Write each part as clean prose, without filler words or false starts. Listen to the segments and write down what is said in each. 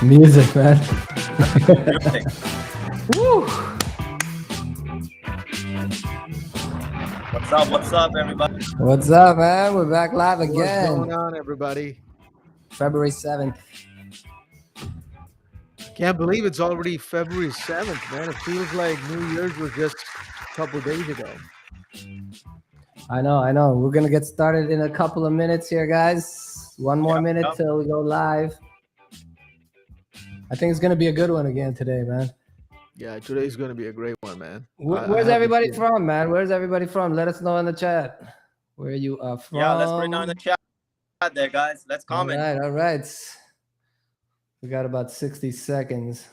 Music, man. Music. Woo. What's up, everybody? What's up, man? We're back live What's again. going on, everybody? February 7th. Can't believe it's already February 7th, man. It feels like New Year's was just a couple days ago. I know. We're going to get started in a couple of minutes here, guys. One more minute till we go live. I think it's going to be a good one again today, man. Yeah, today's going to be a great one, man. Where's everybody from, man? Where's everybody from? Let us know in the chat where you are from. Yeah, let's put it down in the chat there, guys. Let's comment. All right. We got about 60 seconds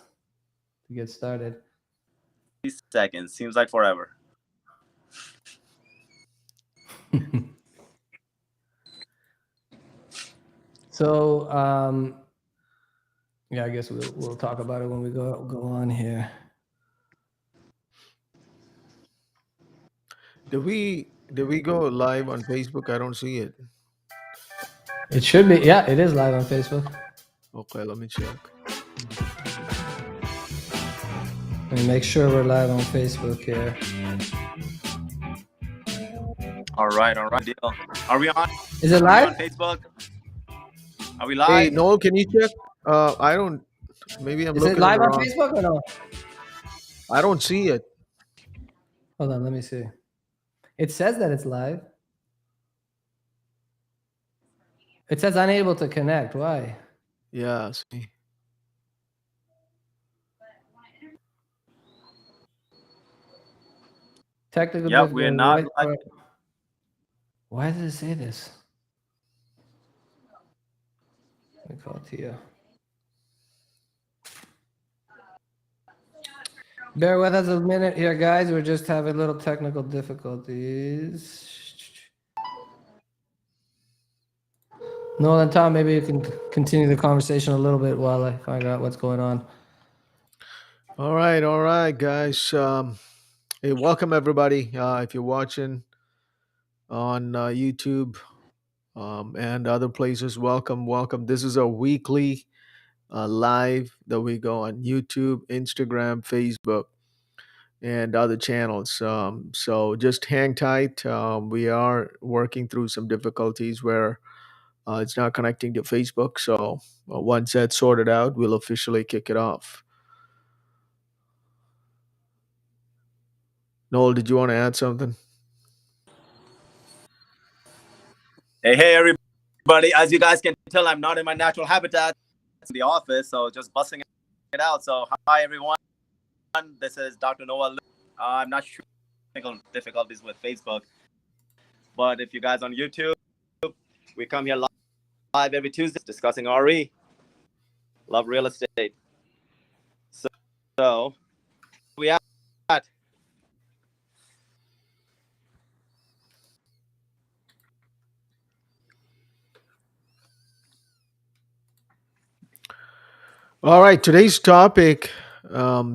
to get started. 60 seconds. Seems like forever. So, yeah, I guess we'll talk about it when we go on here. Did we go live on Facebook? I don't see it. It should be. Yeah, it is live on Facebook. Okay, let me check. Let me make sure we're live on Facebook here. All right, deal. Are we on? Is it live on Facebook? Are we live? Hey, Noel, can you check? I don't. Maybe I'm looking. Is it live on Facebook or no? I don't see it. Hold on, let me see. It says that it's live. It says unable to connect. Why? Yeah, see. Technical. Yeah, we're not live. Why does it say this? Let me call Tia. Bear with us a minute here, guys. We're just having little technical difficulties. Noel and Tom, maybe you can continue the conversation a little bit while I find out what's going on. All right, guys. Hey, welcome everybody. If you're watching on YouTube and other places, welcome. This is a weekly live that we go on YouTube, Instagram, Facebook, and other channels. So just hang tight. We are working through some difficulties where it's not connecting to Facebook. So once that's sorted out, we'll officially kick it off. Noel, did you want to add something? Hey, everybody. As you guys can tell, I'm not in my natural habitat. It's in the office, so just busting it out. So hi, everyone. This is Dr. Noel Liu. I'm not sure difficulties with Facebook, but if you guys on YouTube, we come here live every Tuesday discussing RE. Love real estate. So we at. All right, today's topic,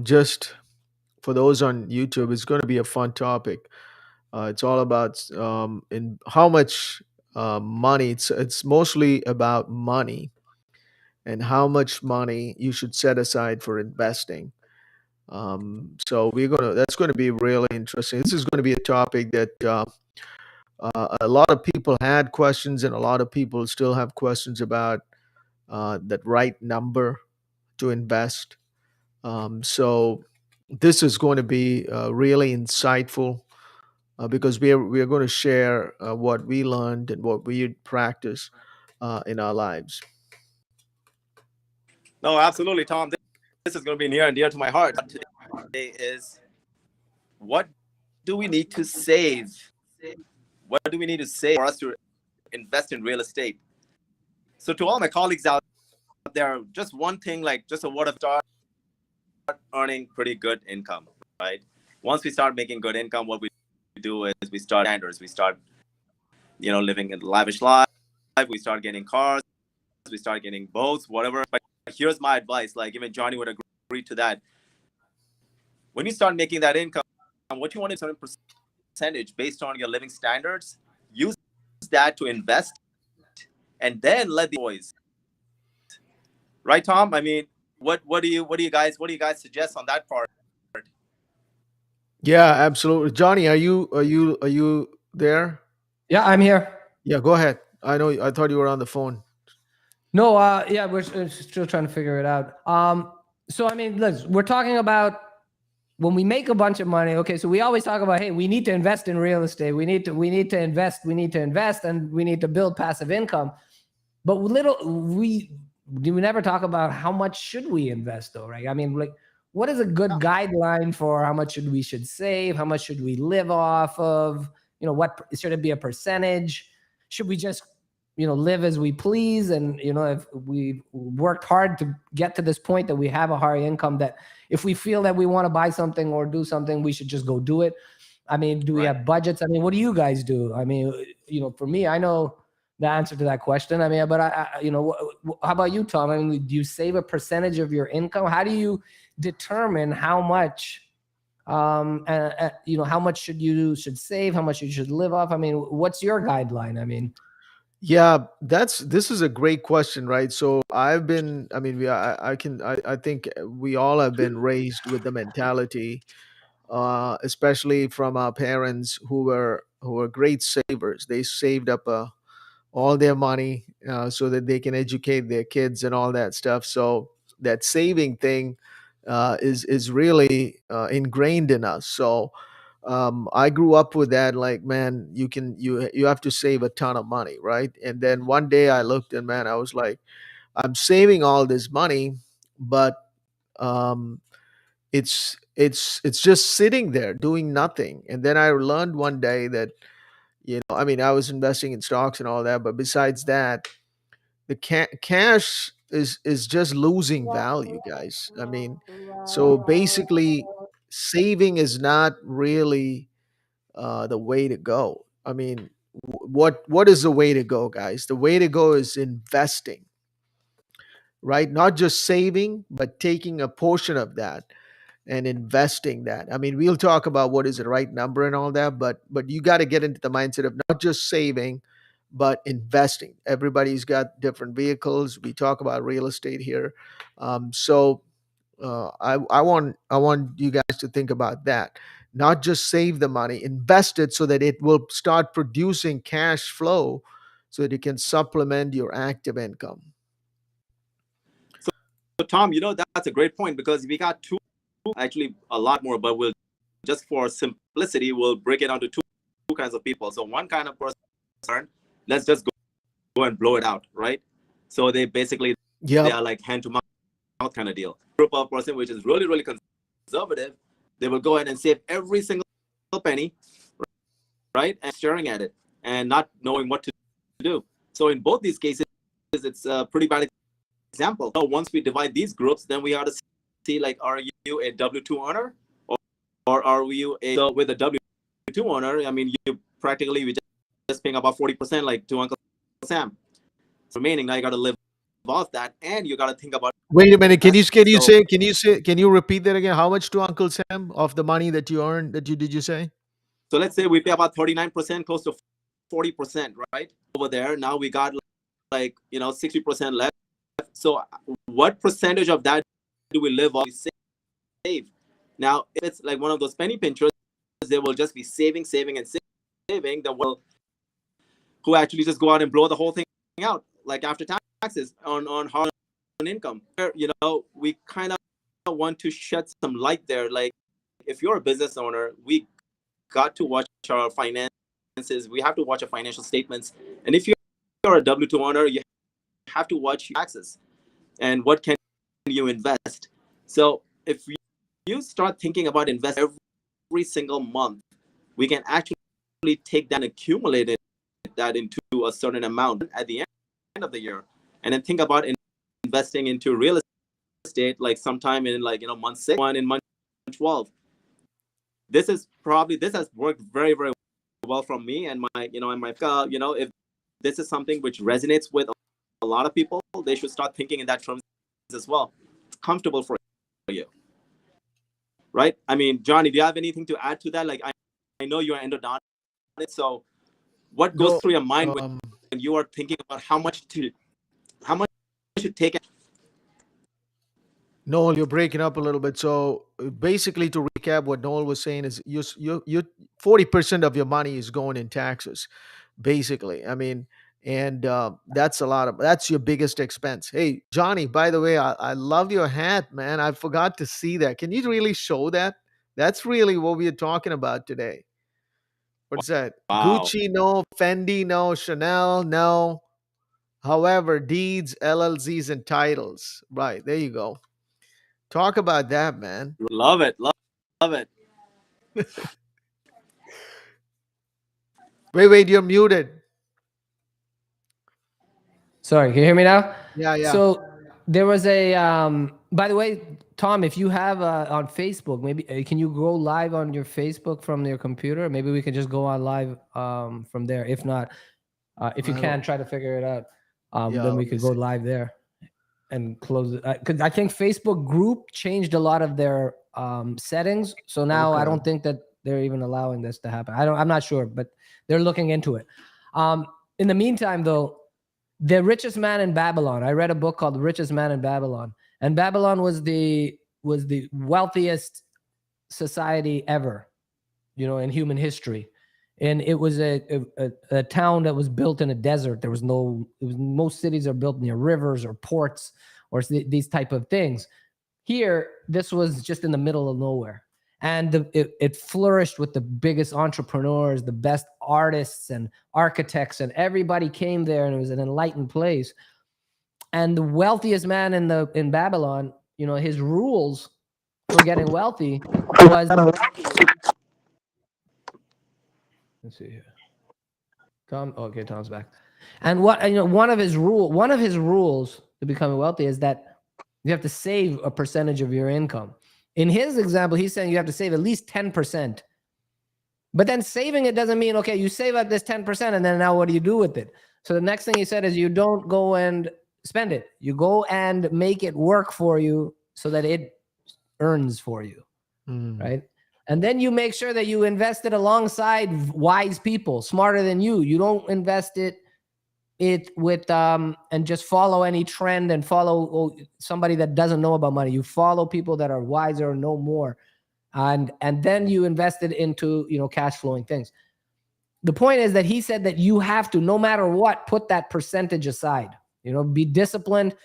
just for those on YouTube, is going to be a fun topic. It's all about in how much money. It's mostly about money and how much money you should set aside for investing. So that's going to be really interesting. This is going to be a topic that a lot of people had questions, and a lot of people still have questions about that right number to invest. So this is going to be really insightful because we are going to share what we learned and what we practice in our lives. No, absolutely, Tom. This is going to be near and dear to my heart. Today is, what do we need to save? What do we need to save for us to invest in real estate? So to all my colleagues out there, just one thing, like just a word of start earning pretty good income, right? Once we start making good income, what we do is we start standards. We start, living a lavish life. We start getting cars. We start getting boats, whatever. But here's my advice. Like even Jonny would agree to that. When you start making that income, what you want is a certain percentage based on your living standards. Use that to invest, and then let the boys. Right, Tom? I mean, what do you guys suggest on that part? Yeah, absolutely. Johnny, are you there? Yeah, I'm here. Yeah, go ahead. I thought you were on the phone. No, yeah, we're still trying to figure it out. So I mean, listen, we're talking about when we make a bunch of money. Okay, so we always talk about, hey, we need to invest in real estate. We need to invest, and we need to build passive income. But we never talk about how much should we invest, though, right? I mean, like, what is a good guideline for how much we should save? How much should we live off of? What should it be, a percentage? Should we just live as we please? And if we worked hard to get to this point that we have a higher income, that if we feel that we want to buy something or do something, we should just go do it. I mean, do we Right. have budgets? I mean, what do you guys do? I mean, for me, I know the answer to that question. I mean, but how about you, Tom? I mean, do you save a percentage of your income? How do you determine how much, how much should save, how much you should live off? I mean, what's your guideline? I mean, Yeah, this is a great question, right? So I've been, I mean, I think we all have been raised with the mentality, especially from our parents who were great savers. They saved up all their money so that they can educate their kids and all that stuff. So that saving thing is really ingrained in us. So I grew up with that. Like, man, you have to save a ton of money, right? And then one day I looked and, man, I was like, I'm saving all this money, but um, it's just sitting there doing nothing. And then I learned one day that, I mean, I was investing in stocks and all that, but besides that, the cash is just losing value, guys. I mean, so basically, saving is not really the way to go. I mean, what is the way to go, guys? The way to go is investing, right? Not just saving, but taking a portion of that and investing that. I mean, we'll talk about what is the right number and all that, but you got to get into the mindset of not just saving, but investing. Everybody's got different vehicles. We talk about real estate here, so I want you guys to think about that. Not just save the money, invest it so that it will start producing cash flow, so that it can supplement your active income. So Tom, that's a great point, because we got two, actually a lot more, but we'll just for simplicity, we'll break it down to two kinds of people. So one kind of person, let's just go and blow it out, right? So they basically they Yep. are like hand to mouth kind of deal. Group of person which is really, really conservative, they will go ahead and save every single penny, right, and staring at it and not knowing what to do. So in both these cases, it's a pretty bad example. So once we divide these groups, then we have to see, like, are you a W-2 earner, or are you so with a W-2 owner? I mean, you practically we just paying about 40%, like to Uncle Sam. Remaining, now you got to live off that, and you got to think about. Wait a minute. Can you So can you repeat that again? How much to Uncle Sam of the money that you earned? Did you say? so let's say we pay about 39%, close to 40%, right over there. Now we got like 60% left. So what percentage of that do we live off? Save. Now, if it's like one of those penny pinchers, they will just be saving and saving. The will who actually just go out and blow the whole thing out, like after taxes on hard income. We kind of want to shed some light there. Like, if you're a business owner, we got to watch our finances. We have to watch our financial statements. And if you're a W-2 owner, you have to watch your taxes and what can you invest. So if you start thinking about investing every single month, we can actually take that and accumulate that into a certain amount at the end of the year, and then think about investing into real estate, like sometime in month 6, one in month 12. This has worked very, very well from me and my if this is something which resonates with a lot of people, they should start thinking in that terms as well. It's comfortable for you, right? I mean, Johnny, do you have anything to add to that? Like, I know you're endodontic, so what goes No. through your mind when you are thinking about how much to take? Noel, you're breaking up a little bit. So basically, to recap, what Noel was saying is you 40% of your money is going in taxes, basically. I mean, and that's a lot of that's your biggest expense. Hey, Johnny, by the way, I love your hat, man. I forgot to see that. Can you really show that? That's really what we are talking about today. What's that? Wow. Gucci, no. Fendi, no. Chanel, no. However, deeds, LLCs, and titles. Right there, you go. Talk about that, man. Love it. Love it. Wait, you're muted. Sorry, can you hear me now? Yeah. So there was a by the way, Tom, if you have on Facebook, maybe can you go live on your Facebook from your computer? Maybe we can just go on live from there. If not, if you I can, don't- try to figure it out. Yeah, Then we let could me go see. live there and close it. Because I think Facebook group changed a lot of their settings, so now I Okay. don't think that they're even allowing this to happen. I'm not sure, but they're looking into it. In the meantime, though, the richest man in Babylon. I read a book called The Richest Man in Babylon, and Babylon was the wealthiest society ever, in human history. And it was a town that was built in a desert. There was most cities are built near rivers or ports or these type of things. Here, this was just in the middle of nowhere. And it flourished with the biggest entrepreneurs, the best artists and architects, and everybody came there, and it was an enlightened place. And the wealthiest man in Babylon, his rules for getting wealthy was, let's see here. Tom, okay, Tom's back. And one of his rules to becoming wealthy is that you have to save a percentage of your income. In his example, he's saying you have to save at least 10%. But then saving it doesn't mean, okay, you save up this 10% and then now what do you do with it? So the next thing he said is you don't go and spend it. You go and make it work for you so that it earns for you, right? And then you make sure that you invest it alongside wise people, smarter than you. You don't invest it with and just follow any trend and follow somebody that doesn't know about money. You follow people that are wiser, know more, and then you invest it into cash flowing things. The point is that he said that you have to, no matter what, put that percentage aside. Be disciplined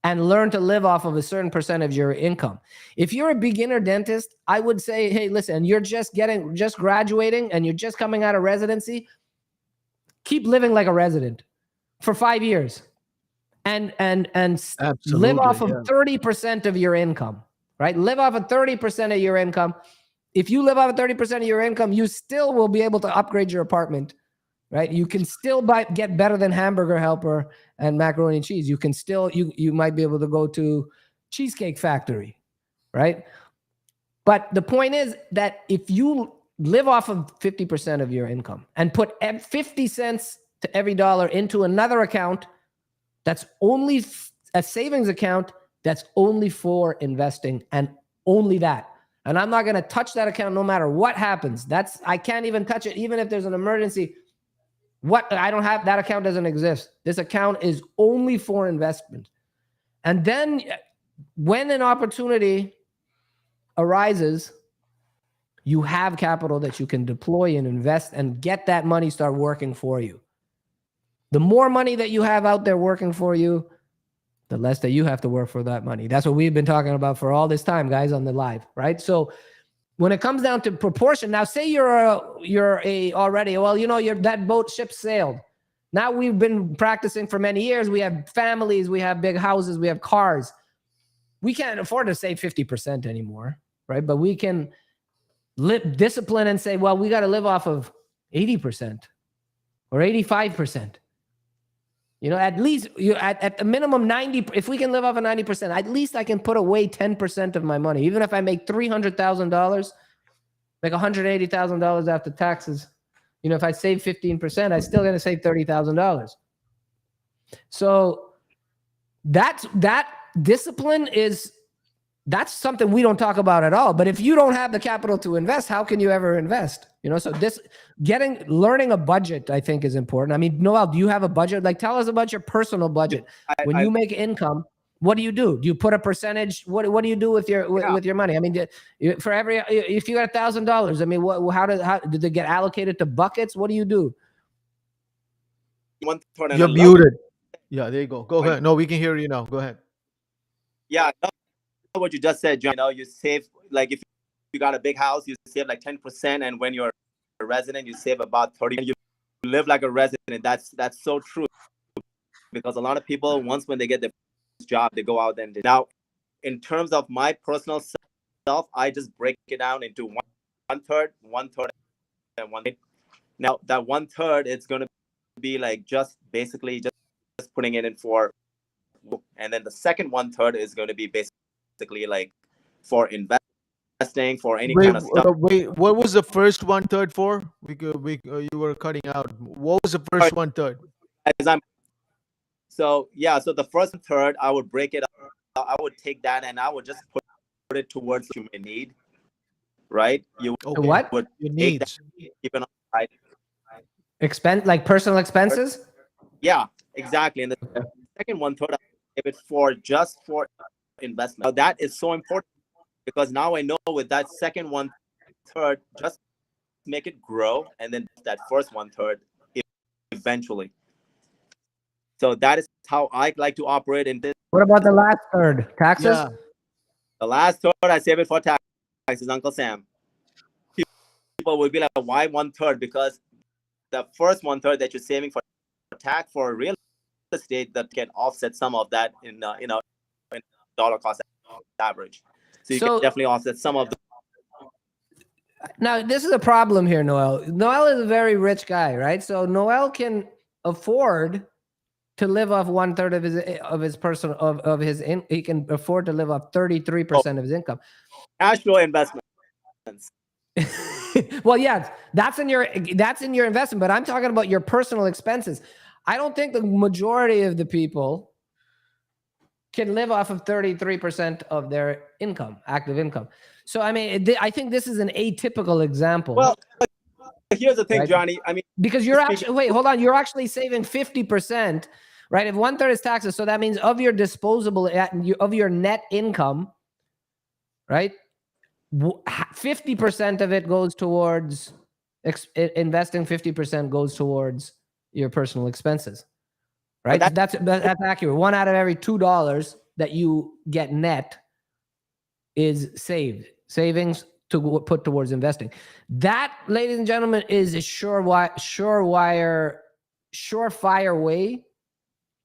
and learn to live off of a certain percent of your income. If you're a beginner dentist, I would say, hey, listen, you're just graduating and you're just coming out of residency, keep living like a resident for 5 years and live off of 30% of your income, right? Live off of 30% of your income. If you live off of 30% of your income, you still will be able to upgrade your apartment, right? You can still get better than Hamburger Helper and macaroni and cheese. You can still, you might be able to go to Cheesecake Factory, right? But the point is that if you live off of 50% of your income and put 50 cents to every dollar into another account that's only a savings account that's only for investing and only that. And I'm not going to touch that account no matter what happens. I can't even touch it even if there's an emergency. I don't have that account doesn't exist. This account is only for investment. And then when an opportunity arises, you have capital that you can deploy and invest and get that money start working for you. The more money that you have out there working for you, the less that you have to work for that money. That's what we've been talking about for all this time, guys, on the live, right? So when it comes down to proportion, now say you're already, well, that boat ship sailed. Now we've been practicing for many years. We have families, we have big houses, we have cars. We can't afford to save 50% anymore, right? But we can discipline and say, well, we got to live off of 80% or 85%. At least at the minimum 90. If we can live off of 90%, at least I can put away 10% of my money. Even if I make $300,000, like $180,000 after taxes, if I save 15%, I'm still going to save $30,000. So that discipline that's something we don't talk about at all. But if you don't have the capital to invest, how can you ever invest? So learning a budget, I think, is important. I mean, Noel, do you have a budget? Like, tell us about your personal budget. When you make income, what do? Do you put a percentage? What do you do with your with your money? I mean, for every if you got $1,000, I mean, how did they get allocated to buckets? What do you do? You're muted. Yeah, there you go. Go ahead. No, we can hear you now. Go ahead. Yeah, what you just said, John. You save, like, if you got a big house, you save like 10%, and when you're a resident, you save about 30%. And you live like a resident. That's so true, because a lot of people, once when they get their job, they go out and now, in terms of my personal self, I just break it down into one third, and one third. Now that 1/3, it's going to be like just basically just putting it in for, and then the second 1/3 is going to be basically like for investing, for any kind of stuff. Wait, what was the first 1/3 for? You were cutting out. What was the first 1/3? So the first 1/3, I would break it up. I would take that and I would just put it towards what you may need, right? You what? would Your take needs. that, keep it on the side. Expense, like personal expenses? Yeah, exactly. And the second 1/3, I give it for just for investment. Now that is so important, because now I know with that second 1/3, just make it grow, and then that first 1/3 eventually. So that is how I like to operate in this. What about the last third? Taxes? Yeah. The last third, I save it for taxes, Uncle Sam. People will be like, why 1/3? Because the first 1/3 that you're saving for tax for real estate, that can offset some of that in dollar cost average. So you can definitely offset some of the. Now, this is a problem here, Noel. Noel is a very rich guy, right? So Noel can afford to live off 1/3 of his he can afford to live off 33% of his income. Cash flow investments. Well, yeah, that's in your investment, but I'm talking about your personal expenses. I don't think the majority of the people can live off of 33% of their income, active income. So, I mean, I think this is an atypical example. Well, here's the thing, right, Johnny. I mean, because you're actually, wait, hold on. You're actually saving 50%, right? If 1/3 is taxes, so that means of your disposable, of your net income, right? 50% of it goes towards investing. 50% goes towards your personal expenses, right? That's accurate. 1 out of every $2 that you get net is savings to put towards investing. That, ladies and gentlemen, is a surefire way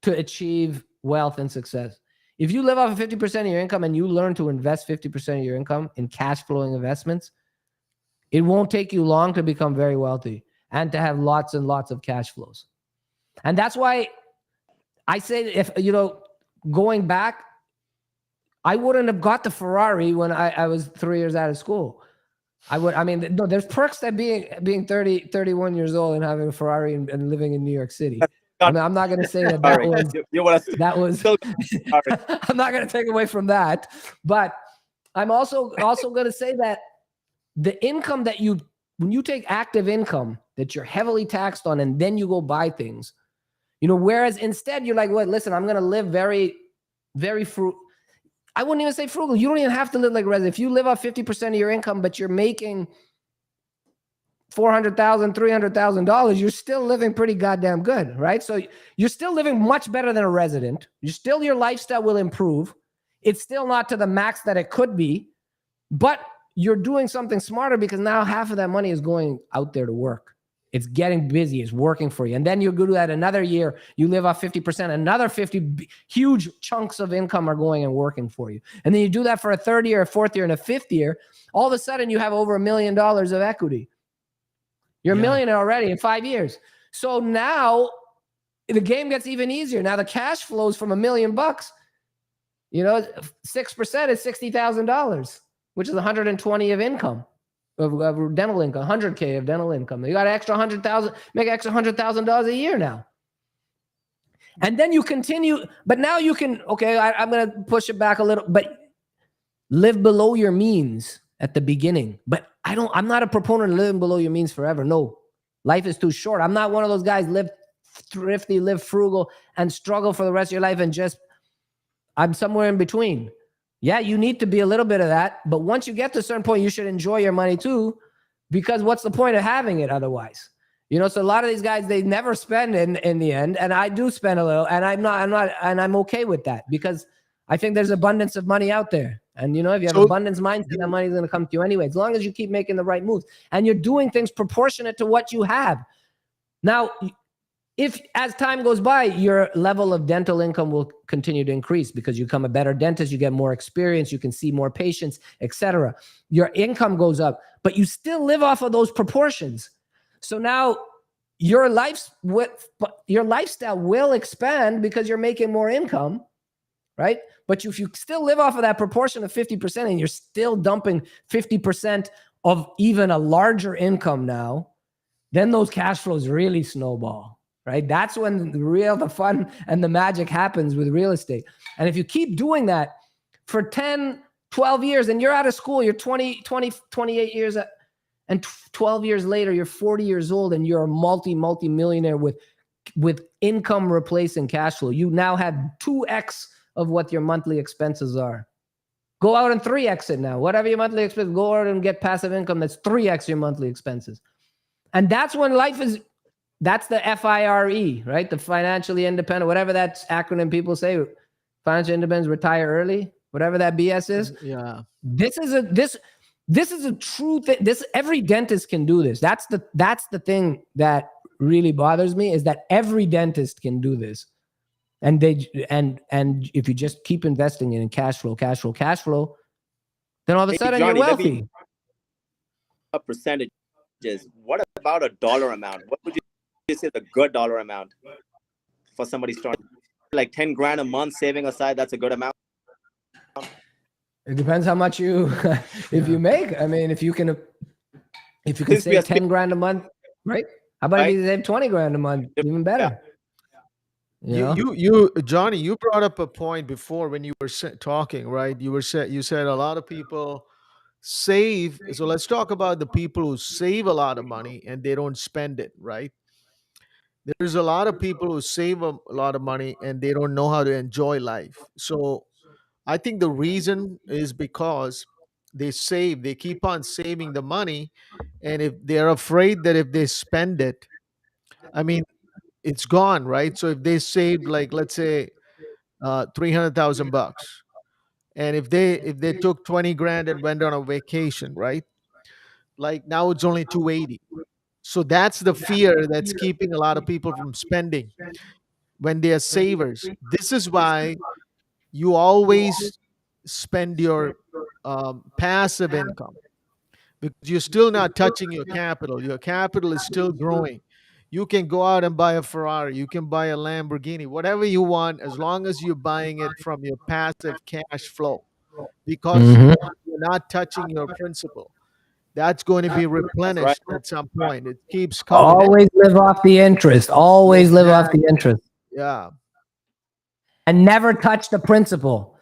to achieve wealth and success. If you live off of 50% of your income and you learn to invest 50% of your income in cash flowing investments, it won't take you long to become very wealthy and to have lots and lots of cash flows. And that's why I say, if going back, I wouldn't have got the Ferrari when I was 3 years out of school. No, there's perks that being 31 years old and having a Ferrari and living in New York City. I mean, I'm not going to say that was. I'm not going to take away from that, but I'm also going to say that the income that when you take active income that you're heavily taxed on, and then you go buy things, whereas instead you're like, well, listen, I'm going to live very, very frugal. I wouldn't even say frugal. You don't even have to live like a resident. If you live off 50% of your income, but you're making $400,000, $300,000, you're still living pretty goddamn good, right? So you're still living much better than a resident. Your lifestyle will improve. It's still not to the max that it could be, but you're doing something smarter, because now half of that money is going out there to work. It's getting busy. It's working for you. And then you go to that another year, you live off 50%, another 50 huge chunks of income are going and working for you. And then you do that for a third year, a fourth year, and a fifth year. All of a sudden you have over $1 million of equity. You're a millionaire already in 5 years. So now the game gets even easier. Now the cash flows from $1 million, 6% is $60,000, which is 120 of income. Of dental income, 100K of dental income. You got an extra 100,000, make an extra $100,000 a year now. And then you continue, but now you can, I'm going to push it back a little, but live below your means at the beginning. But I'm not a proponent of living below your means forever. No, life is too short. I'm not one of those guys, live thrifty, live frugal, and struggle for the rest of your life and just, I'm somewhere in between. Yeah, you need to be a little bit of that. But once you get to a certain point, you should enjoy your money too, because what's the point of having it otherwise? You know, so a lot of these guys, they never spend in the end. And I do spend a little, and and I'm okay with that, because I think there's abundance of money out there. And, you know, if you have abundance mindset, that money is going to come to you anyway, as long as you keep making the right moves and you're doing things proportionate to what you have. Now, if as time goes by, your level of dental income will continue to increase because you become a better dentist, you get more experience, you can see more patients, etc. Your income goes up, but you still live off of those proportions. So now your lifestyle will expand because you're making more income, right? But if you still live off of that proportion of 50% and you're still dumping 50% of even a larger income now, then those cash flows really snowball, right? That's when the fun and the magic happens with real estate. And if you keep doing that for 10, 12 years and you're out of school, you're 28 years and 12 years later, you're 40 years old and you're a multi-millionaire with income replacing cash flow. You now have 2x of what your monthly expenses are. Go out and 3x it now. Whatever your monthly expenses, go out and get passive income that's 3x your monthly expenses. And that's when that's the FIRE, right? The financially independent, whatever that acronym people say, financial independence, retire early, whatever that BS is. Yeah. This is a true thing. Every dentist can do this. That's the thing that really bothers me, is that every dentist can do this. And if you just keep investing in cash flow, then all of a sudden Jonny, you're wealthy. A percentage is, what about a dollar amount? What would you say the good dollar amount for somebody starting? Like 10 grand a month saving aside, that's a good amount? It depends how much if you make. I mean, if you can save 10 grand a month, right? How about if you save 20 grand a month? Even better. Yeah. You Jonny, you brought up a point before when you were talking, right? You said a lot of people save. So let's talk about the people who save a lot of money and they don't spend it, right? There's a lot of people who save a lot of money and they don't know how to enjoy life. So I think the reason is because they keep on saving the money. And if they're afraid that if they spend it, I mean, it's gone, right? So if they saved, like, let's say, $300,000, and if they took 20 grand and went on a vacation, right? Like now it's only 280. So that's the fear that's keeping a lot of people from spending when they are savers. This is why you always spend your passive income, because you're still not touching your capital. Your capital is still growing. You can go out and buy a Ferrari, you can buy a Lamborghini, whatever you want, as long as you're buying it from your passive cash flow, because you're not touching your principal. That's going to be That's right. replenished at some point. It keeps coming. Always live off the interest. Always live off the interest. Yeah. And never touch the principal.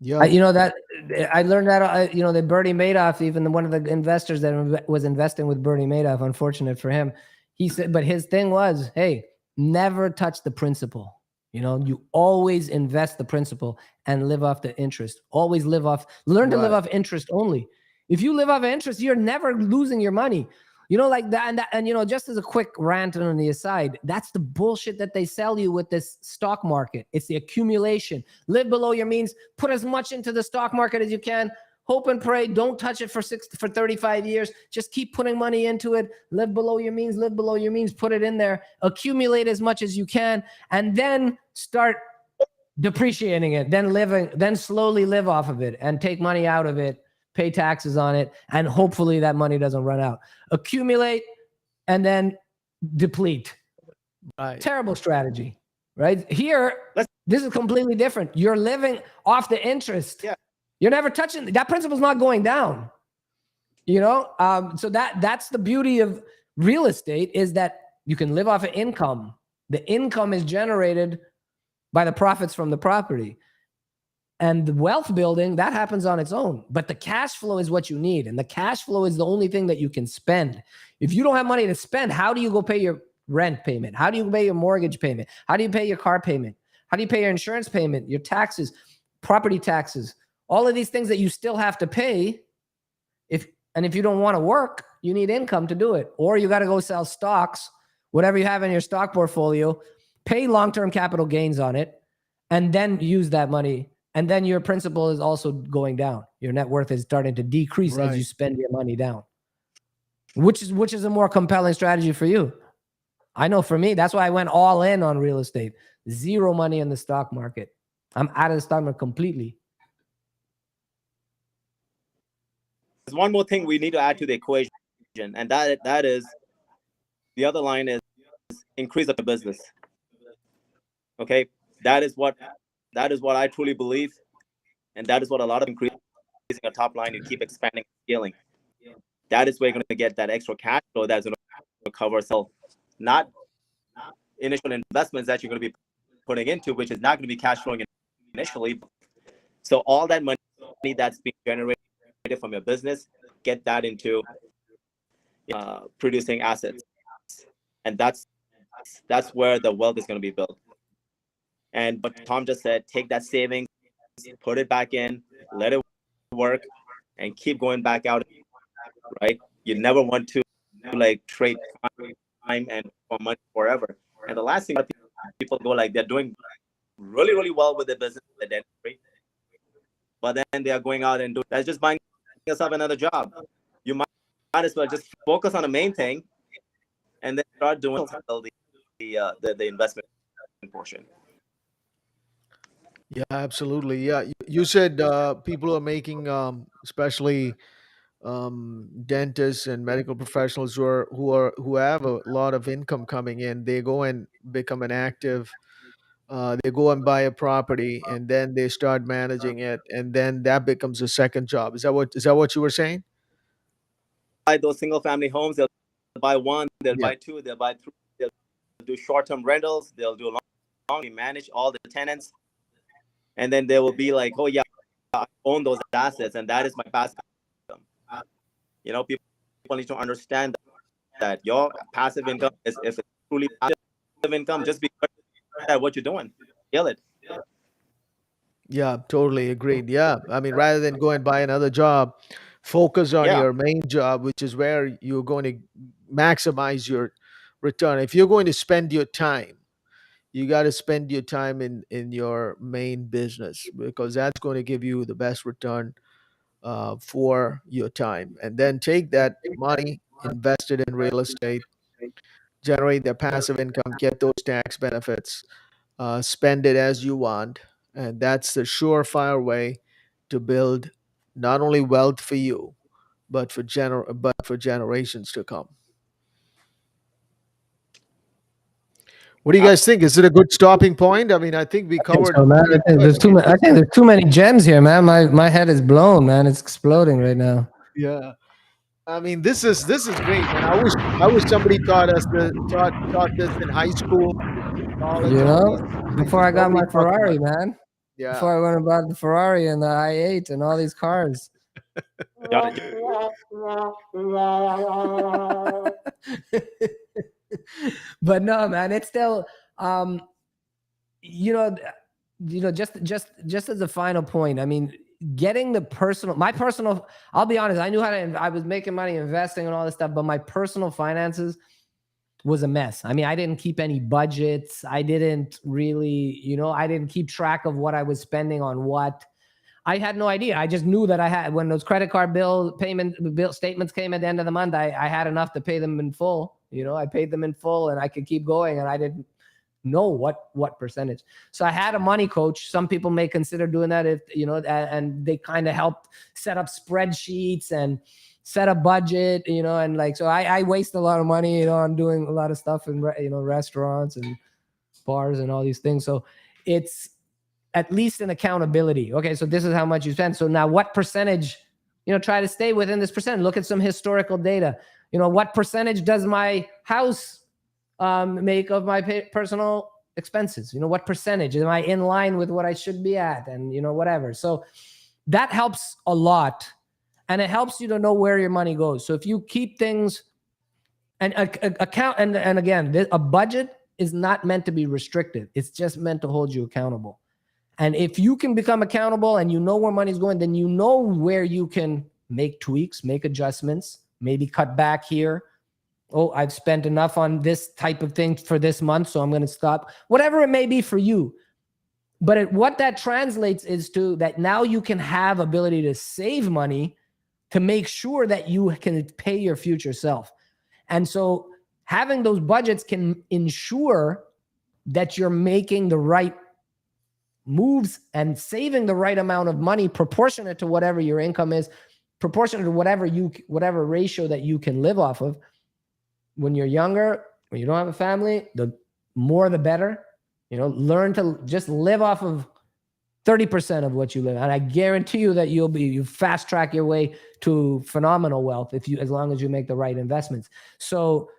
Yeah. I learned that, that Bernie Madoff, even one of the investors that was investing with Bernie Madoff, unfortunate for him, he said, but his thing was, hey, never touch the principal. You always invest the principal and live off the interest. Always learn to live off interest only. If you live off of interest, you're never losing your money. Like that. And just as a quick rant on the aside, that's the bullshit that they sell you with this stock market. It's the accumulation. Live below your means. Put as much into the stock market as you can. Hope and pray. Don't touch it for 35 years. Just keep putting money into it. Live below your means. Live below your means. Put it in there. Accumulate as much as you can, and then start depreciating it. Then slowly live off of it and take money out of it. Pay taxes on it, and hopefully that money doesn't run out. Accumulate and then deplete. Right. Terrible strategy, right? Here, this is completely different. You're living off the interest. Yeah. You're never touching that. Principle's not going down. So that's the beauty of real estate, is that you can live off of income. The income is generated by the profits from the property. And the wealth building, that happens on its own. But the cash flow is what you need. And the cash flow is the only thing that you can spend. If you don't have money to spend, how do you go pay your rent payment? How do you pay your mortgage payment? How do you pay your car payment? How do you pay your insurance payment, your taxes? property taxes, all of these things that you still have to pay. If you don't want to work, you need income to do it. Or you got to go sell stocks, whatever you have in your stock portfolio, pay long-term capital gains on it, and then use that money. And then your principal is also going down. Your net worth is starting to decrease as you spend your money down, which is a more compelling strategy for you. I know for me, that's why I went all in on real estate. Zero money in the stock market. I'm out of the stock market completely. There's one more thing we need to add to the equation, and that is the other line is increase the business. Okay, that is what I truly believe, and that is what a lot of increasing a top line, you keep expanding and scaling. That is where you're going to get that extra cash flow that's going to cover not initial investments that you're going to be putting into, which is not going to be cash flowing initially. So all that money that's being generated from your business, get that into producing assets, and that's where the wealth is going to be built. And what Tom just said, take that savings, put it back in, let it work, and keep going back out. Right? You never want to like trade time and money forever. And the last thing, people go like they're doing really, really well with their business, but then they are going out and that's just buying yourself another job. You might as well just focus on the main thing, and then start doing the investment portion. Yeah, absolutely. Yeah, you said people are making, especially dentists and medical professionals who have a lot of income coming in. They go and become an active. They go and buy a property, and then they start managing it, and then that becomes a second job. Is that what you were saying? Buy those single family homes. They'll buy one. They'll buy two. They'll buy three. They'll do short-term rentals. They'll do long. Manage all the tenants. And then they will be like, oh yeah, I own those assets, and that is my passive income. You know, people need to understand that your passive income is, if it's truly passive income, just be good at what you're doing. Kill it. Yeah, totally agreed. Yeah, I mean, rather than go and buy another job, focus on your main job, which is where you're going to maximize your return. If you're going to spend your time, you got to spend your time in your main business, because that's going to give you the best return for your time. And then take that money, invest it in real estate, generate that passive income, get those tax benefits, spend it as you want, and that's the surefire way to build not only wealth for you, but for generations to come. What do you guys think? Is it a good stopping point? I mean, I think we covered. So, man, I think there's too many gems here, man. My head is blown, man. It's exploding right now. Yeah, I mean, this is great, man. I wish somebody taught this in high school, college. You All know, these things, before because I got nobody my talks about Ferrari, it. man. Yeah, Before I went and bought the Ferrari and the i8 and all these cars. But no, man, it's still, you know, just as a final point, I mean, getting my personal, I'll be honest, I was making money investing and all this stuff, but my personal finances was a mess. I mean, I didn't keep any budgets. I didn't really, I didn't keep track of what I was spending on what. I had no idea. I just knew that when those credit card bill statements came at the end of the month, I had enough to pay them in full. I paid them in full and I could keep going, and I didn't know what percentage. So I had a money coach. Some people may consider doing that and they kind of helped set up spreadsheets and set a budget, and like, so I waste a lot of money, on doing a lot of stuff in, restaurants and bars and all these things. So it's at least an accountability. Okay, so this is how much you spend. So now what percentage, try to stay within this percent. Look at some historical data. What percentage does my house make of my personal expenses? What percentage? Am I in line with what I should be at? And, whatever. So that helps a lot. And it helps you to know where your money goes. So if you keep things and account, and again, a budget is not meant to be restricted. It's just meant to hold you accountable. And if you can become accountable and you know where money's going, then you know where you can make tweaks, make adjustments, maybe cut back here. Oh, I've spent enough on this type of thing for this month, so I'm going to stop. Whatever it may be for you. But what that translates is to that now you can have ability to save money to make sure that you can pay your future self. And so having those budgets can ensure that you're making the right moves and saving the right amount of money proportionate to whatever your income is, proportionate to whatever ratio that you can live off of. When you're younger, when you don't have a family, the more the better. You know, learn to just live off of 30% of what you live. And I guarantee you that you fast track your way to phenomenal wealth as long as you make the right investments. So,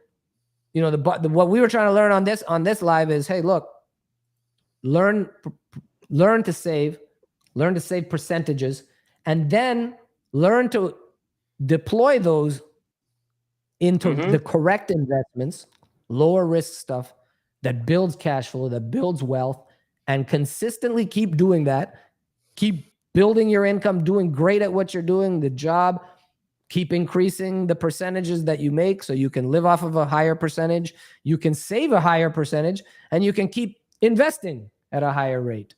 you know, what we were trying to learn on this live is, hey, look, learn to save percentages, and then learn to deploy those into the correct investments, lower risk stuff that builds cash flow, that builds wealth, and consistently keep doing that. Keep building your income, doing great at what you're doing, the job, keep increasing the percentages that you make so you can live off of a higher percentage, you can save a higher percentage, and you can keep investing at a higher rate.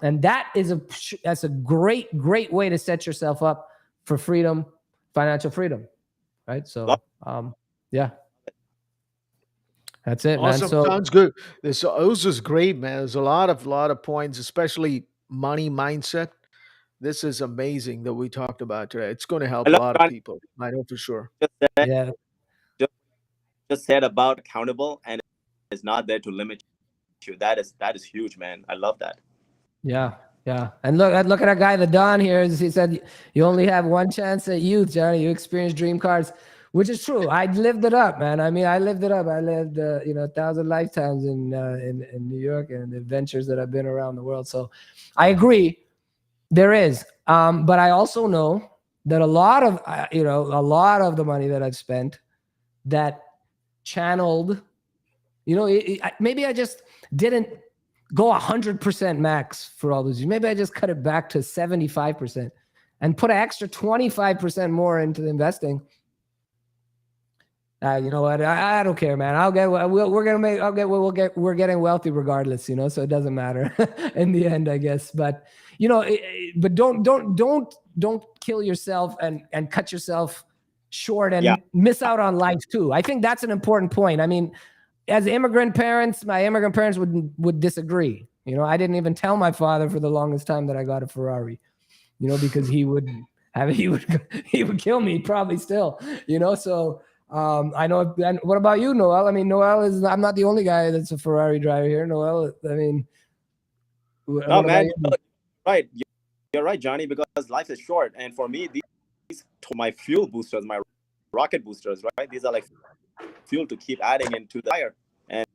And that's a great way to set yourself up for freedom, financial freedom, right? So, yeah. That's it, Awesome. man. So Sounds good. It was just great, man. There's a lot of points, especially money mindset. This is amazing that we talked about today. It's going to help I a love lot of people. I know for sure. yeah, Just said about accountable, and it's not there to limit you. That is huge, man. I love that. yeah. And look at our guy, the Don here. He said, you only have one chance at youth, Johnny. You experience dream cars, which is true. I lived it up, man. I mean, I lived it up. I lived, 1,000 lifetimes in New York and the adventures that I've been around the world. So I agree. There is. But I also know that a lot of the money that I've spent that channeled, maybe I just didn't go 100% max for all those years. Maybe I just cut it back to 75% and put an extra 25% more into investing. You know what? I don't care, man. We're getting wealthy regardless, so it doesn't matter in the end, I guess. But, but don't kill yourself and cut yourself short and miss out on life too. I think that's an important point. I mean, as my immigrant parents would disagree. I didn't even tell my father for the longest time that I got a Ferrari, because he would kill me probably still, So I know. And what about you, Noel? I mean, I'm not the only guy that's a Ferrari driver here. Noel, I mean, no, man, right. You're right, Johnny, because life is short. And for me, these my fuel boosters, my rocket boosters, right? These are like fuel to keep adding into the fire. And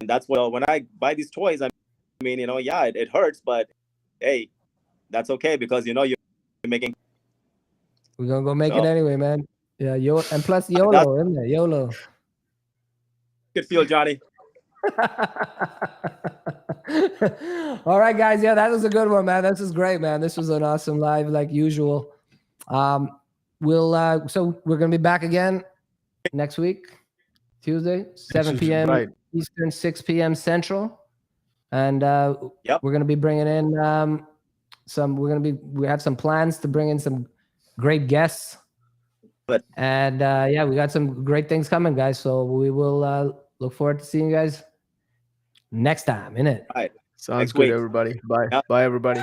that's what, when I buy these toys, I mean, it hurts, but hey, that's okay, because you're making. We're gonna go make it anyway, man. Yeah, and plus YOLO, isn't it? YOLO. Good feel, Johnny. All right, guys. Yeah, that was a good one, man. This is great, man. This was an awesome live, like usual. So we're gonna be back again next week, Tuesday, 7 p.m. Right. Eastern, 6 p.m. Central, and we're gonna be bringing in we have some plans to bring in some great guests. And we got some great things coming, guys. So we will look forward to seeing you guys next time, innit? All right. Sounds Next good, week. everybody. Bye. Yep. Bye, everybody.